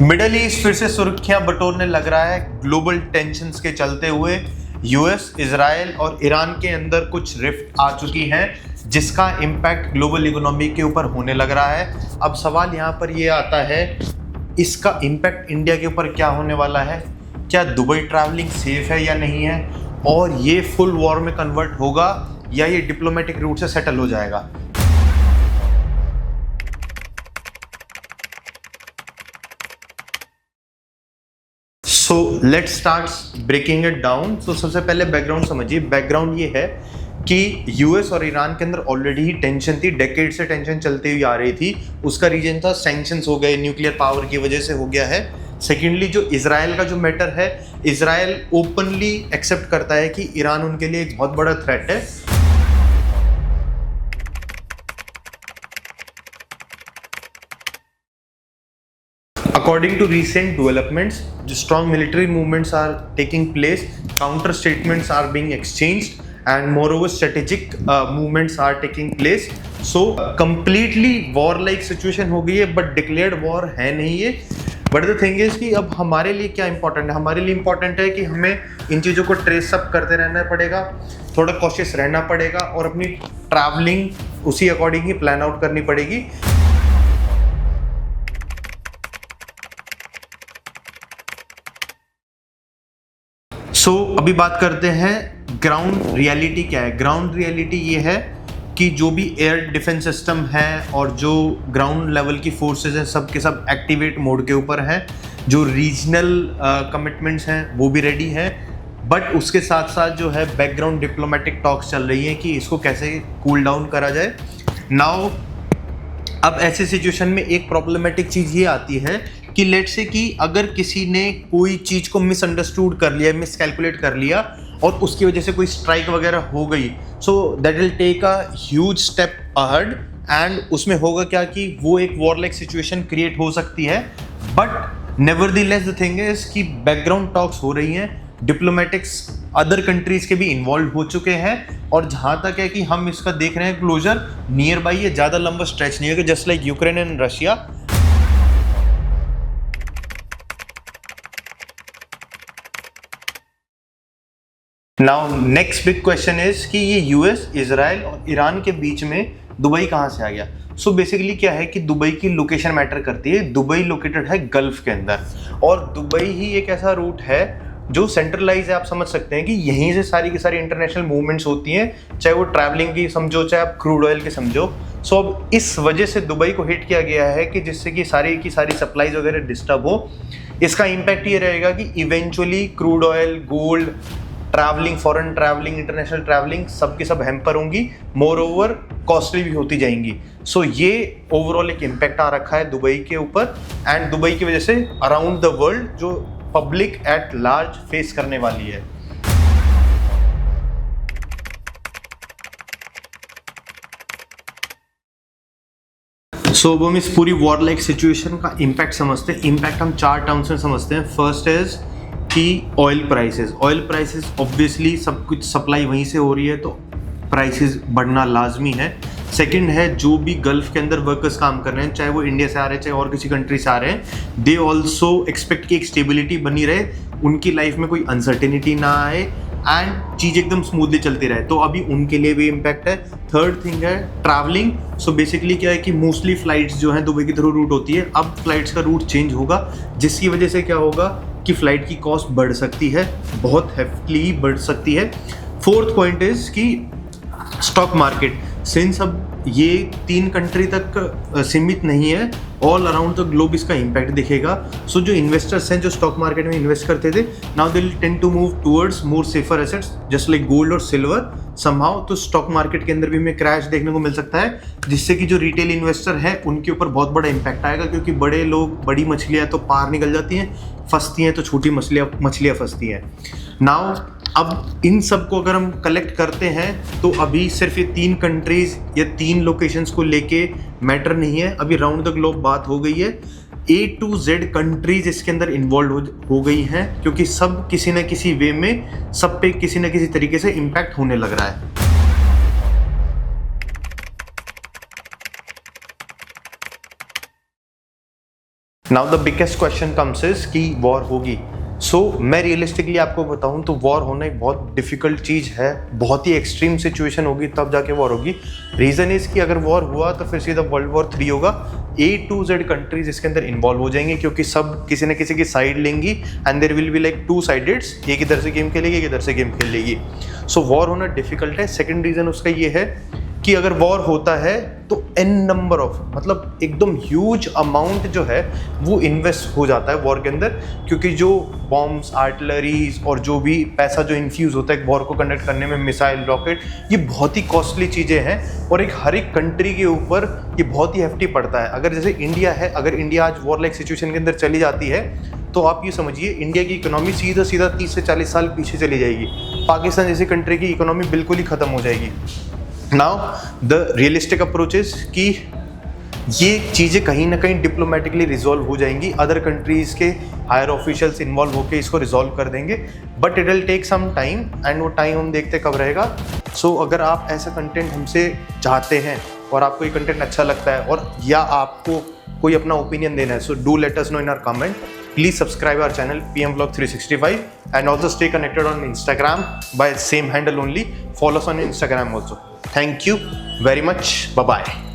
Middle east फिर से सुर्खियां बटोरने लग रहा है ग्लोबल टेंशन्स के चलते हुए। यूएस, इजराइल और ईरान के अंदर कुछ रिफ्ट आ चुकी हैं जिसका इम्पैक्ट ग्लोबल इकोनॉमी के ऊपर होने लग रहा है। अब सवाल यहाँ पर ये आता है, इसका इम्पैक्ट इंडिया के ऊपर क्या होने वाला है? क्या दुबई ट्रैवलिंग सेफ है या नहीं है? और ये फुल वॉर में कन्वर्ट होगा या ये डिप्लोमेटिक रूट से सेटल हो जाएगा? So let's start breaking it down. तो सबसे पहले बैकग्राउंड समझिए। बैकग्राउंड ये है कि यूएस और ईरान के अंदर ऑलरेडी ही टेंशन थी, डेकेड से टेंशन चलती हुई आ रही थी। उसका रीजन था सैंक्शंस हो गए, न्यूक्लियर पावर की वजह से हो गया है। सेकेंडली जो इजराइल का जो मैटर है, इजराइल ओपनली एक्सेप्ट करता है कि ईरान उनके लिए एक बहुत बड़ा थ्रेट है। According to recent developments, the strong military movements are taking place, counter statements are being exchanged, and moreover strategic movements are taking place. So completely war-like situation हो गई है, but declared war है नहीं ये। But the thing is कि अब हमारे लिए क्या important है? हमारे लिए important है कि हमें इन चीज़ों को ट्रेस अप करते रहना पड़ेगा, थोड़ा कॉशियस रहना पड़ेगा और अपनी ट्रैवलिंग उसी अकॉर्डिंग ही प्लान आउट करनी पड़ेगी। अभी बात करते हैं ग्राउंड रियलिटी क्या है। ग्राउंड रियलिटी ये है कि जो भी एयर डिफेंस सिस्टम है और जो ग्राउंड लेवल की फोर्सेस हैं सब के सब एक्टिवेट मोड के ऊपर हैं। जो रीजनल कमिटमेंट्स हैं वो भी रेडी हैं, बट उसके साथ साथ जो है बैकग्राउंड डिप्लोमेटिक टॉक्स चल रही हैं कि इसको कैसे कूल डाउन करा जाए। नाउ अब ऐसे सिचुएशन में एक प्रॉब्लमेटिक चीज़ ये आती है कि लेट से कि अगर किसी ने कोई चीज़ को मिसअंडरस्टूड कर लिया, मिसकैलकुलेट कर लिया और उसकी वजह से कोई स्ट्राइक वगैरह हो गई, so that will take a huge step ahead and उसमें होगा क्या कि वो एक वॉर लाइक सिचुएशन क्रिएट हो सकती है। बट नेवरदीलेस द थिंग इज कि बैकग्राउंड टॉक्स हो रही हैं, डिप्लोमेटिक्स अदर कंट्रीज के भी इन्वॉल्व हो चुके हैं और जहाँ तक है कि हम इसका देख रहे हैं क्लोजर नियर बाई है, ज़्यादा लंबा स्ट्रेच नहीं है कि just like Ukraine and Russia. Now next big question is कि ये यूएस, इजराइल और ईरान के बीच में दुबई कहाँ से आ गया? सो बेसिकली क्या है कि दुबई की लोकेशन मैटर करती है। दुबई लोकेटेड है गल्फ के अंदर और दुबई ही एक ऐसा रूट है जो सेंट्रलाइज है। आप समझ सकते हैं कि यहीं से सारी की सारी इंटरनेशनल मूवमेंट्स होती हैं, चाहे वो ट्रैवलिंग की समझो, चाहे आप क्रूड ऑयल की समझो। सो अब इस वजह से दुबई को हिट किया गया है कि जिससे कि सारी की सारी सप्लाईज वगैरह डिस्टर्ब हो। इसका इम्पैक्ट ये रहेगा कि eventually crude oil, gold, travelling, foreign travelling, international travelling सब की सब हैम्पर होंगी, मोर ओवर कॉस्टली भी होती जाएंगी। सो ये ओवरऑल एक इम्पैक्ट आ रखा है दुबई के ऊपर एंड दुबई की वजह से अराउंड द वर्ल्ड जो पब्लिक एट लार्ज फेस करने वाली है। सो अब हम इस पूरी वॉर लाइक सिचुएशन का इम्पैक्ट समझते हैं। इम्पैक्ट हम 4 टर्म्स में समझते हैं। फर्स्ट इज कि ऑयल प्राइसेस ऑब्वियसली सब कुछ सप्लाई वहीं से हो रही है तो प्राइसेस बढ़ना लाजमी है। सेकंड है जो भी गल्फ के अंदर वर्कर्स काम कर रहे हैं, चाहे वो इंडिया से आ रहे हैं चाहे और किसी कंट्री से आ रहे हैं, दे ऑल्सो एक्सपेक्ट कि एक स्टेबिलिटी बनी रहे, उनकी लाइफ में कोई अनसर्टेनिटी ना आए एंड चीज़ एकदम स्मूथली चलती रहे। तो अभी उनके लिए भी इम्पैक्ट है। थर्ड थिंग है ट्रैवलिंग। सो बेसिकली क्या है कि मोस्टली फ्लाइट्स जो हैं दुबई के थ्रू रूट होती है, अब फ्लाइट्स का रूट चेंज होगा जिसकी वजह से क्या होगा कि फ्लाइट की कॉस्ट बढ़ सकती है, बहुत हेफ्टली बढ़ सकती है। फोर्थ पॉइंट इज कि स्टॉक मार्केट, सिंस अब ये 3 कंट्री तक सीमित नहीं है, ऑल अराउंड द ग्लोब इसका इम्पैक्ट दिखेगा। सो जो इन्वेस्टर्स हैं जो स्टॉक मार्केट में इन्वेस्ट करते थे, now they will tend to move towards more safer assets just like gold और सिल्वर समहाउ। तो स्टॉक मार्केट के अंदर भी हमें क्रैश देखने को मिल सकता है जिससे कि जो रिटेल इन्वेस्टर है उनके ऊपर बहुत बड़ा इम्पैक्ट आएगा, क्योंकि बड़े लोग, बड़ी मछलियाँ तो पार निकल जाती हैं, फंसती हैं तो छोटी मछलियाँ फंसती हैं। नाउ अब इन सब को अगर हम कलेक्ट करते हैं तो अभी सिर्फ ये 3 कंट्रीज या 3 लोकेशंस को लेके मैटर नहीं है, अभी राउंड द ग्लोब बात हो गई है। A to Z कंट्रीज इसके अंदर इन्वॉल्व हो गई हैं, क्योंकि सब किसी न किसी वे में सब पे किसी न किसी तरीके से इम्पैक्ट होने लग रहा है। Now the biggest question comes is कि वॉर होगी। मैं रियलिस्टिकली आपको बताऊं तो वॉर होना एक बहुत डिफिकल्ट चीज़ है, बहुत ही एक्सट्रीम सिचुएशन होगी तब जाके वॉर होगी। रीज़न इज़ कि अगर वॉर हुआ तो फिर सीधा वर्ल्ड वॉर 3 होगा। A to Z कंट्रीज इसके अंदर इन्वॉल्व हो जाएंगे क्योंकि सब किसी न किसी की साइड लेंगी and there will be like 2 sides, एक इधर से गेम खेलेगी एक इधर से गेम खेल लेगी। वॉर होना डिफिकल्ट है। सेकेंड रीज़न उसका ये है कि अगर वॉर होता है तो n नंबर ऑफ मतलब एकदम ह्यूज अमाउंट जो है वो इन्वेस्ट हो जाता है वॉर के अंदर, क्योंकि जो बॉम्ब्स, आर्टिलरीज और जो भी पैसा जो इन्फ्यूज़ होता है वॉर को कंडक्ट करने में, मिसाइल, रॉकेट, ये बहुत ही कॉस्टली चीज़ें हैं और हर एक कंट्री के ऊपर ये बहुत ही हेफ्टी पड़ता है। अगर जैसे इंडिया है, अगर इंडिया आज वॉर लाइक सिचुएशन के अंदर चली जाती है तो आप ये समझिए इंडिया की इकोनॉमी सीधा 30 से 40 साल पीछे चली जाएगी। पाकिस्तान जैसी कंट्री की इकोनॉमी बिल्कुल ही ख़त्म हो जाएगी। Now the realistic approach is कि ये चीज़ें कहीं ना कहीं डिप्लोमेटिकली रिजॉल्व हो जाएंगी, अदर कंट्रीज़ के हायर ऑफिशियल्स इन्वॉल्व होकर इसको रिजॉल्व कर देंगे, but it will take some time and वो टाइम हम देखते कब रहेगा। अगर आप ऐसा कंटेंट हमसे चाहते हैं और आपको ये कंटेंट अच्छा लगता है और या आपको कोई अपना ओपिनियन देना है, do let us know in our comment. Please subscribe our channel PM Vlog 365 and also stay connected on Instagram by same handle only. Follow us on Instagram also. Thank you very much. Bye bye.